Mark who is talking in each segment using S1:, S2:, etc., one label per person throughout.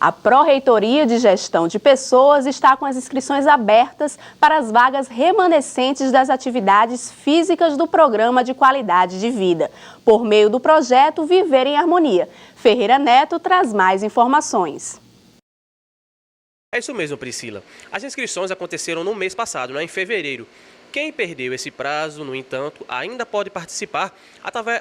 S1: A Pró-Reitoria de Gestão de Pessoas está com as inscrições abertas para as vagas remanescentes das atividades físicas do Programa de Qualidade de Vida, por meio do projeto Viver em Harmonia. Ferreira Neto traz mais informações.
S2: É isso mesmo, Priscila. As inscrições aconteceram no mês passado, em fevereiro. Quem perdeu esse prazo, no entanto, ainda pode participar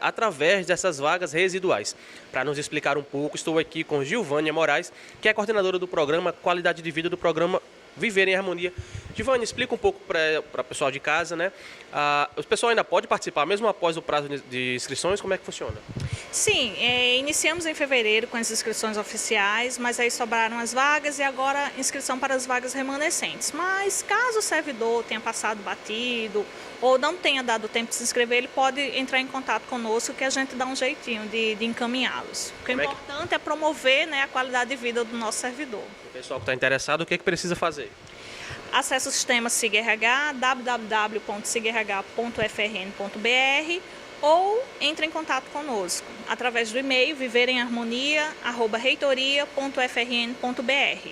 S2: através dessas vagas residuais. Para nos explicar um pouco, estou aqui com Gilvânia Moraes, que é coordenadora do programa Qualidade de Vida do programa Viver em Harmonia. Gilvânia, explica um pouco para o pessoal de casa, né? O pessoal ainda pode participar, mesmo após o prazo de inscrições, como é que funciona?
S3: Sim, iniciamos em fevereiro com as inscrições oficiais, mas aí sobraram as vagas e agora inscrição para as vagas remanescentes. Mas caso o servidor tenha passado batido ou não tenha dado tempo de se inscrever, ele pode entrar em contato conosco que a gente dá um jeitinho de encaminhá-los. O que é importante é promover, né, a qualidade de vida do nosso servidor.
S2: O pessoal que está interessado, o que precisa fazer?
S3: Acesse o sistema SIGRH, www.sigrh.frn.br ou entre em contato conosco através do e-mail viveremharmonia@reitoria.frn.br.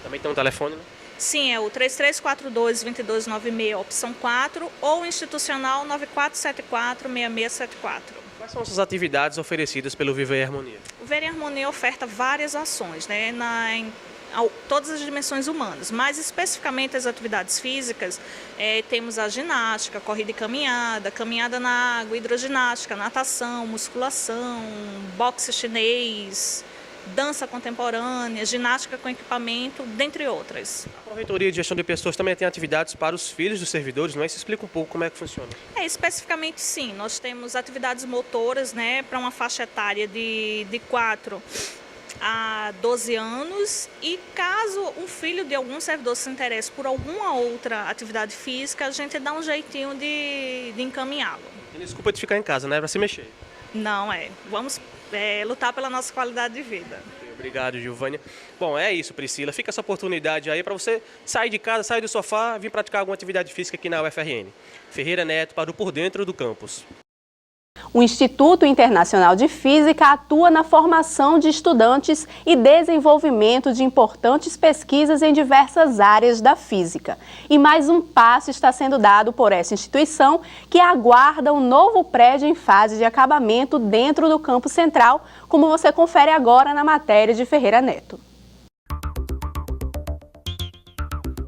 S2: Também tem um telefone, né?
S3: Sim, é o 3342-2296, opção 4, ou institucional 9474-6674.
S2: Quais são essas atividades oferecidas pelo Viver em Harmonia?
S3: O Viver em Harmonia oferta várias ações, né, em todas as dimensões humanas, mais especificamente as atividades físicas, temos a ginástica, corrida e caminhada, caminhada na água, hidroginástica, natação, musculação, boxe chinês, dança contemporânea, ginástica com equipamento, dentre outras.
S2: A Pró-Reitoria de Gestão de Pessoas também tem atividades para os filhos dos servidores, não é? Isso explica um pouco como é que funciona.
S3: Especificamente sim, nós temos atividades motoras, né, para uma faixa etária de 4 a 12 anos, e caso um filho de algum servidor se interesse por alguma outra atividade física, a gente dá um jeitinho de encaminhá-lo.
S2: Tem desculpa de ficar em casa, né? Para se mexer.
S3: Não vamos lutar pela nossa qualidade de vida.
S2: Obrigado, Gilvânia. Bom, é isso, Priscila. Fica essa oportunidade aí para você sair de casa, sair do sofá, vir praticar alguma atividade física aqui na UFRN. Ferreira Neto para o Por Dentro do Campus.
S1: O Instituto Internacional de Física atua na formação de estudantes e desenvolvimento de importantes pesquisas em diversas áreas da física. E mais um passo está sendo dado por essa instituição, que aguarda um novo prédio em fase de acabamento dentro do campus central, como você confere agora na matéria de Ferreira Neto.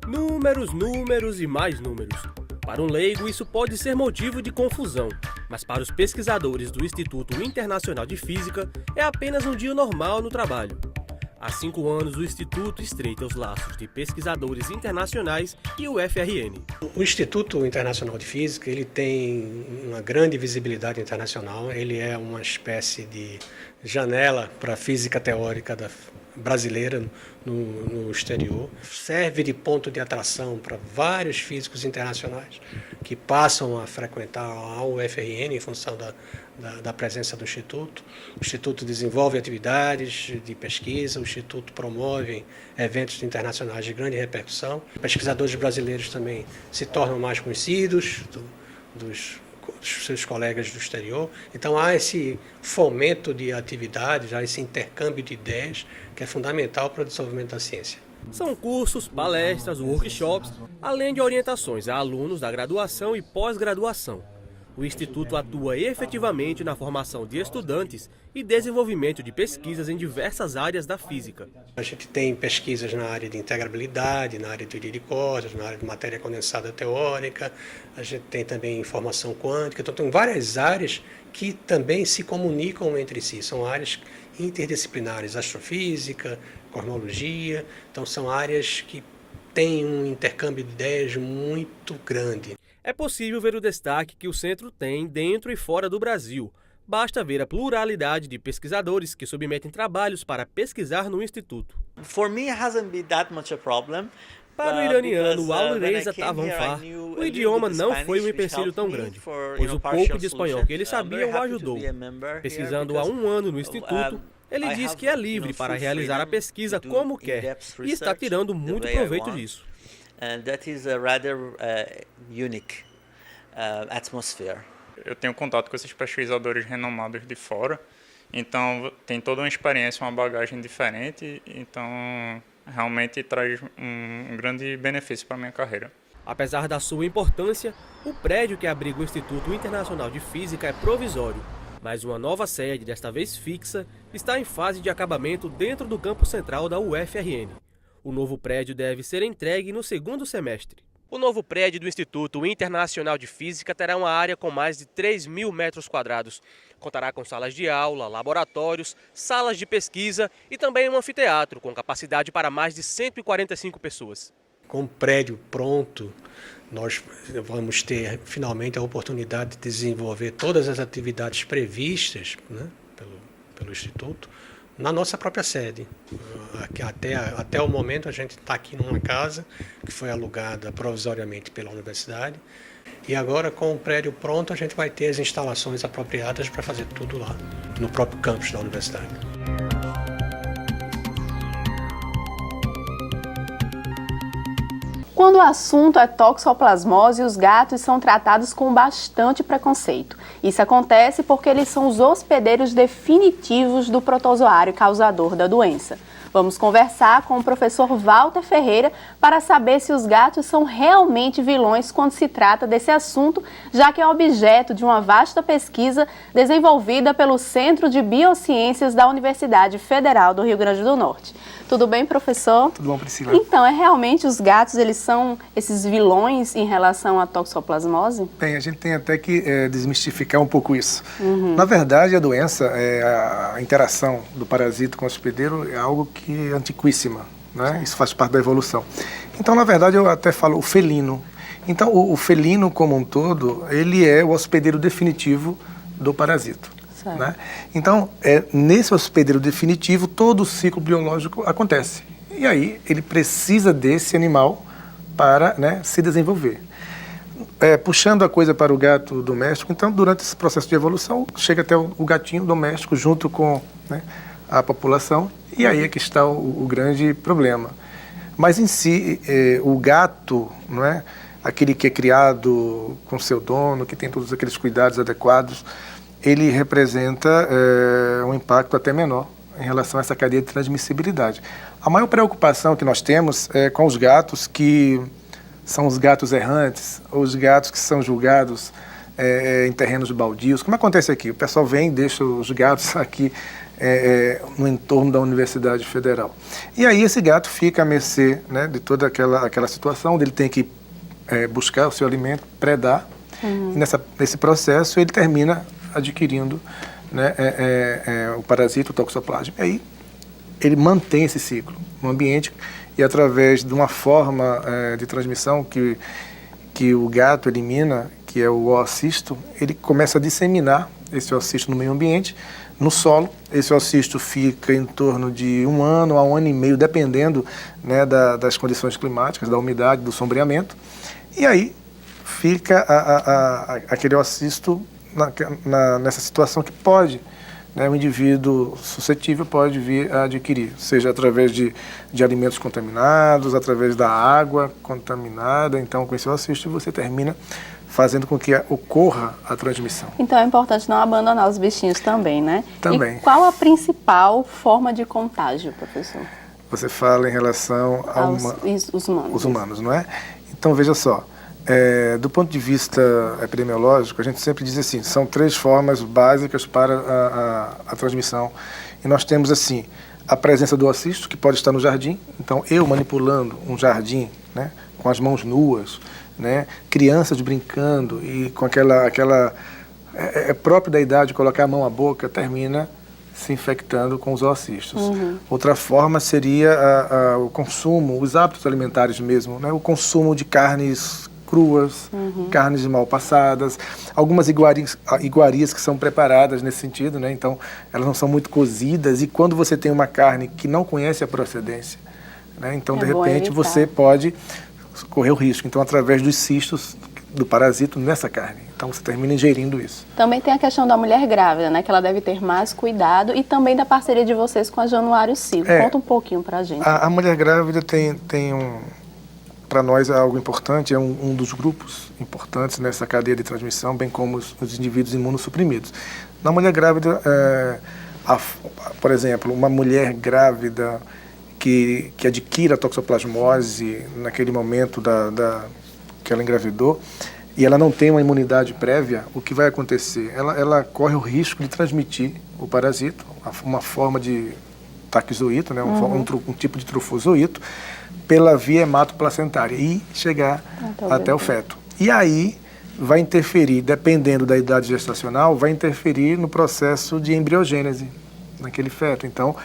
S2: Números, números e mais números. Para um leigo, isso pode ser motivo de confusão, mas para os pesquisadores do Instituto Internacional de Física, é apenas um dia normal no trabalho. Há 5 anos, o Instituto estreita os laços de pesquisadores internacionais e o UFRN.
S4: O Instituto Internacional de Física ele tem uma grande visibilidade internacional, ele é uma espécie de janela para a física teórica brasileira no exterior, serve de ponto de atração para vários físicos internacionais que passam a frequentar a UFRN em função da presença do Instituto. O Instituto desenvolve atividades de pesquisa, o Instituto promove eventos internacionais de grande repercussão. Pesquisadores brasileiros também se tornam mais conhecidos dos seus colegas do exterior. Então há esse fomento de atividades, há esse intercâmbio de ideias que é fundamental para o desenvolvimento da ciência.
S2: São cursos, palestras, workshops, além de orientações a alunos da graduação e pós-graduação. O Instituto atua efetivamente na formação de estudantes e desenvolvimento de pesquisas em diversas áreas da física.
S4: A gente tem pesquisas na área de integrabilidade, na área de teoria de cordas, na área de matéria condensada teórica, a gente tem também informação quântica, então tem várias áreas que também se comunicam entre si, são áreas interdisciplinares, astrofísica, cosmologia, então são áreas que têm um intercâmbio de ideias muito grande.
S2: É possível ver o destaque que o centro tem dentro e fora do Brasil. Basta ver a pluralidade de pesquisadores que submetem trabalhos para pesquisar no Instituto. Para o iraniano Alireza Tavanfar, o idioma não foi um empecilho tão grande, pois o pouco de espanhol que ele sabia o ajudou. Pesquisando há 1 ano no Instituto, ele diz que é livre para realizar a pesquisa como quer e está tirando muito proveito disso.
S5: Eu tenho contato com esses pesquisadores renomados de fora Então tem toda uma experiência, uma bagagem diferente, então realmente traz um grande benefício para a minha carreira.
S2: Apesar da sua importância, o prédio que abriga o Instituto Internacional de Física é provisório, mas uma nova sede, desta vez fixa, está em fase de acabamento dentro do campus central da UFRN. O novo prédio deve ser entregue no segundo semestre. O novo prédio do Instituto Internacional de Física terá uma área com mais de 3.000 metros quadrados. Contará com salas de aula, laboratórios, salas de pesquisa e também um anfiteatro com capacidade para mais de 145 pessoas.
S4: Com o prédio pronto, nós vamos ter finalmente a oportunidade de desenvolver todas as atividades previstas, né, pelo Instituto na nossa própria sede. Até o momento a gente está aqui numa casa que foi alugada provisoriamente pela universidade e agora com o prédio pronto a gente vai ter as instalações apropriadas para fazer tudo lá, no próprio campus da universidade.
S1: Quando o assunto é toxoplasmose, os gatos são tratados com bastante preconceito. Isso acontece porque eles são os hospedeiros definitivos do protozoário causador da doença. Vamos conversar com o professor Walter Ferreira para saber se os gatos são realmente vilões quando se trata desse assunto, já que é objeto de uma vasta pesquisa desenvolvida pelo Centro de Biociências da Universidade Federal do Rio Grande do Norte. Tudo bem, professor?
S6: Tudo bom, Priscila?
S1: Então, realmente os gatos, eles são esses vilões em relação à toxoplasmose?
S6: Bem, a gente tem até que desmistificar um pouco isso. Na verdade, a doença, a interação do parasito com o hospedeiro é algo que é antiquíssima, né? Isso faz parte da evolução. Então, na verdade, eu até falo o felino. Então, o felino como um todo, ele é o hospedeiro definitivo do parasito. Né? Então, nesse hospedeiro definitivo, todo o ciclo biológico acontece. E aí, ele precisa desse animal para, né, se desenvolver. Puxando a coisa para o gato doméstico, então, durante esse processo de evolução, chega até o gatinho doméstico junto com, né, a população, e aí é que está o grande problema. Mas, em si, o gato, não é, aquele que é criado com seu dono, que tem todos aqueles cuidados adequados, ele representa um impacto até menor em relação a essa cadeia de transmissibilidade. A maior preocupação que nós temos é com os gatos que são os gatos errantes, ou os gatos que são julgados em terrenos baldios. Como acontece aqui? O pessoal vem e deixa os gatos aqui no entorno da Universidade Federal. E aí esse gato fica à mercê, né, de toda aquela situação, onde ele tem que buscar o seu alimento, predar, e nesse processo ele termina adquirindo, né, o parasito, o toxoplasma. E aí ele mantém esse ciclo no ambiente e através de uma forma de transmissão que o gato elimina, que é o oocisto, ele começa a disseminar esse oocisto no meio ambiente, no solo. Esse oocisto fica em torno de 1 ano a 1 ano e meio, dependendo, né, das condições climáticas, da umidade, do sombreamento. E aí fica aquele oocisto nessa situação que pode, né, um indivíduo suscetível pode vir a adquirir, seja através de alimentos contaminados, através da água contaminada. Então, com esse oocisto, você termina fazendo com que ocorra a transmissão.
S1: Então é importante não abandonar os bichinhos também, né?
S6: Também.
S1: E qual a principal forma de contágio, professor?
S6: Você fala em relação
S1: os humanos,
S6: não é? Então, veja só. Do ponto de vista epidemiológico, a gente sempre diz assim, são 3 formas básicas para a transmissão. E nós temos assim, a presença do oocisto, que pode estar no jardim. Então, eu manipulando um jardim, né, com as mãos nuas, né, crianças brincando e com aquela próprio da idade, colocar a mão à boca, termina se infectando com os oocistos. Outra forma seria o consumo, os hábitos alimentares mesmo, né, o consumo de carnes cruas, carnes mal passadas, algumas iguarias que são preparadas nesse sentido, né? Então elas não são muito cozidas, e quando você tem uma carne que não conhece a procedência, né? Então de repente você pode correr o risco, então através dos cistos do parasito nessa carne, então você termina ingerindo isso. Também tem a questão da mulher grávida, né? Que ela deve ter mais cuidado, e também da parceria de vocês com a Januário Silva. Conta um pouquinho pra gente. A mulher grávida tem para nós é algo importante, é um dos grupos importantes nessa cadeia de transmissão, bem como os indivíduos imunossuprimidos. Na mulher grávida, por exemplo, uma mulher grávida que adquira a toxoplasmose naquele momento que ela engravidou, e ela não tem uma imunidade prévia, o que vai acontecer? Ela corre o risco de transmitir o parasito, uma forma de taquizoíto, né, um tipo de trofozoíto, pela via hematoplacentária e chegar até o feto. E aí vai interferir, dependendo da idade gestacional, vai interferir no processo de embriogênese naquele feto. Então,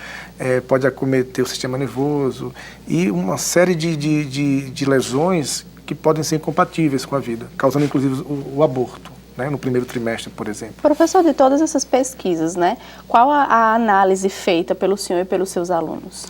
S6: pode acometer o sistema nervoso e uma série de lesões que podem ser incompatíveis com a vida, causando inclusive o aborto, né, no primeiro trimestre, por exemplo.
S1: Professor, de todas essas pesquisas, né, qual a análise feita pelo senhor e pelos seus alunos?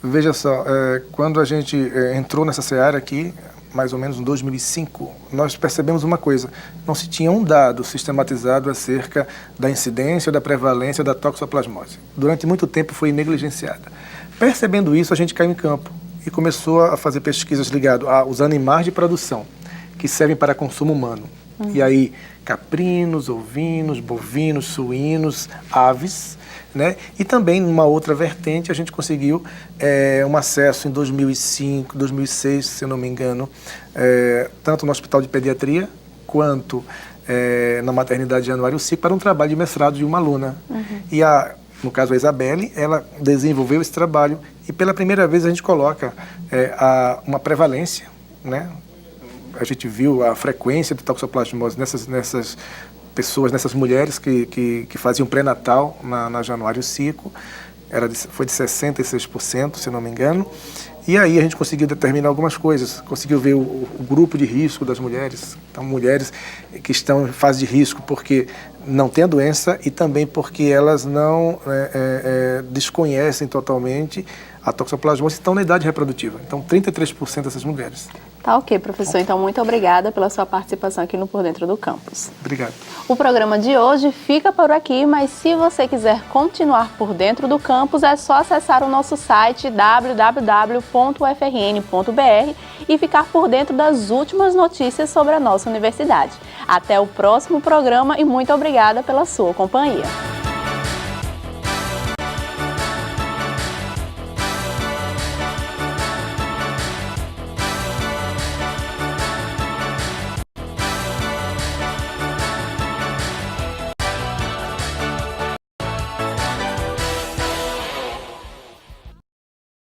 S6: Veja só, quando a gente entrou nessa seara aqui, mais ou menos em 2005, nós percebemos uma coisa: não se tinha um dado sistematizado acerca da incidência ou da prevalência da toxoplasmose. Durante muito tempo foi negligenciada. Percebendo isso, a gente caiu em campo e começou a fazer pesquisas ligadas aos animais de produção, que servem para consumo humano. E aí, caprinos, ovinos, bovinos, suínos, aves, né? E também, numa outra vertente, a gente conseguiu um acesso em 2005, 2006, se eu não me engano, tanto no Hospital de Pediatria, quanto na Maternidade Januário Cico, para um trabalho de mestrado de uma aluna. E no caso a Isabelle, ela desenvolveu esse trabalho e pela primeira vez a gente coloca uma prevalência, né? A gente viu a frequência de toxoplasmose nessas pessoas, nessas mulheres que faziam pré-natal na Januário Cico, foi de 66%, se não me engano. E aí a gente conseguiu determinar algumas coisas, conseguiu ver o grupo de risco das mulheres, então mulheres que estão em fase de risco porque não têm a doença e também porque elas não desconhecem totalmente a toxoplasmose e estão na idade reprodutiva. Então 33% dessas mulheres.
S1: Tá ok, professor. Então, muito obrigada pela sua participação aqui no Por Dentro do Campus.
S6: Obrigado.
S1: O programa de hoje fica por aqui, mas se você quiser continuar por dentro do campus, é só acessar o nosso site www.ufrn.br e ficar por dentro das últimas notícias sobre a nossa universidade. Até o próximo programa e muito obrigada pela sua companhia.